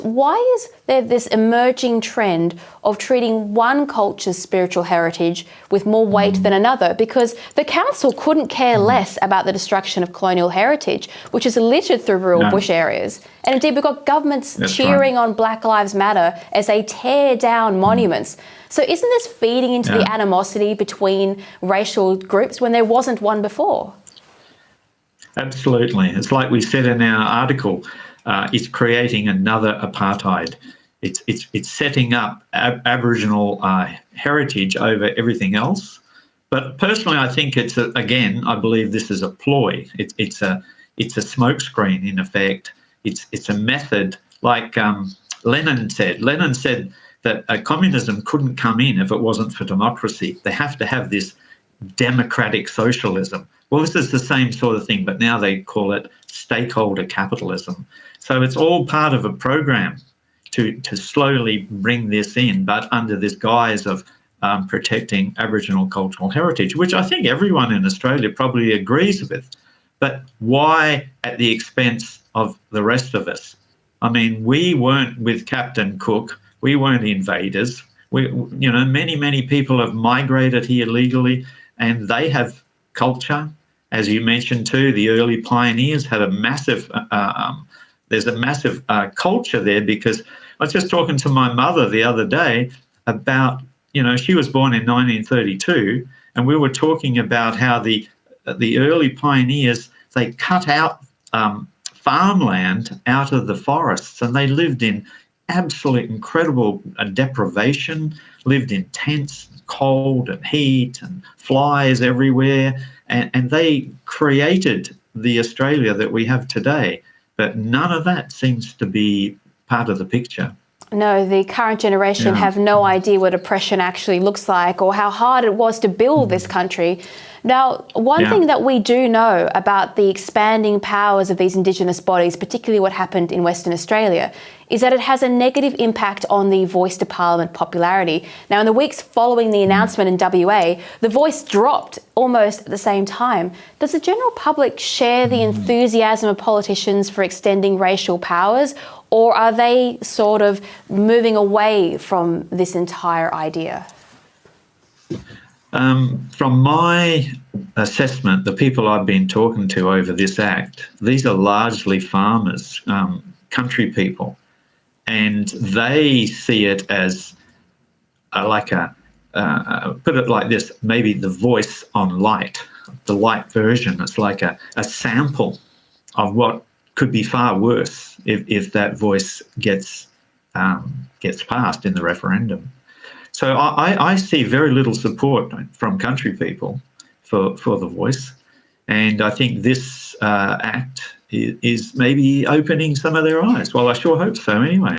Why is there this emerging trend of treating one culture's spiritual heritage with more weight than another? Because the council couldn't care less about the destruction of colonial heritage, which is littered through rural bush areas. And indeed, we've got governments cheering on Black Lives Matter as they tear down monuments. So isn't this feeding into the animosity between racial groups when there wasn't one before? Absolutely. It's like we said in our article, it's creating another apartheid. It's setting up Aboriginal heritage over everything else. But personally, I think it's again, I believe this is a ploy. It's a smokescreen in effect. It's a method, like Lenin said. Lenin said that communism couldn't come in if it wasn't for democracy. They have to have this democratic socialism. Well, this is the same sort of thing, but now they call it stakeholder capitalism. So it's all part of a program to slowly bring this in, but under this guise of protecting Aboriginal cultural heritage, which I think everyone in Australia probably agrees with. But why at the expense of the rest of us? I mean, we weren't with Captain Cook. We weren't invaders. Many people have migrated here legally, and they have culture. As you mentioned too, the early pioneers had a massive, there's a massive culture there, because I was just talking to my mother the other day about, she was born in 1932, and we were talking about how the early pioneers, they cut out farmland out of the forests, and they lived in absolute incredible deprivation, lived in tents, cold and heat and flies everywhere, and they created the Australia that we have today. But none of that seems to be part of the picture. No, the current generation have no idea what oppression actually looks like or how hard it was to build this country. Now, one thing that we do know about the expanding powers of these Indigenous bodies, particularly what happened in Western Australia, is that it has a negative impact on the Voice to Parliament popularity. Now, in the weeks following the announcement in WA, the Voice dropped almost at the same time. Does the general public share the enthusiasm of politicians for extending racial powers, or are they sort of moving away from this entire idea? From my assessment, the people I've been talking to over this act, these are largely farmers, country people, and they see it as put it like this, maybe the Voice on light, the light version. It's like a sample of what could be far worse if that Voice gets passed in the referendum. So I see very little support from country people for the Voice, and I think this act is maybe opening some of their eyes. Well, I sure hope so anyway.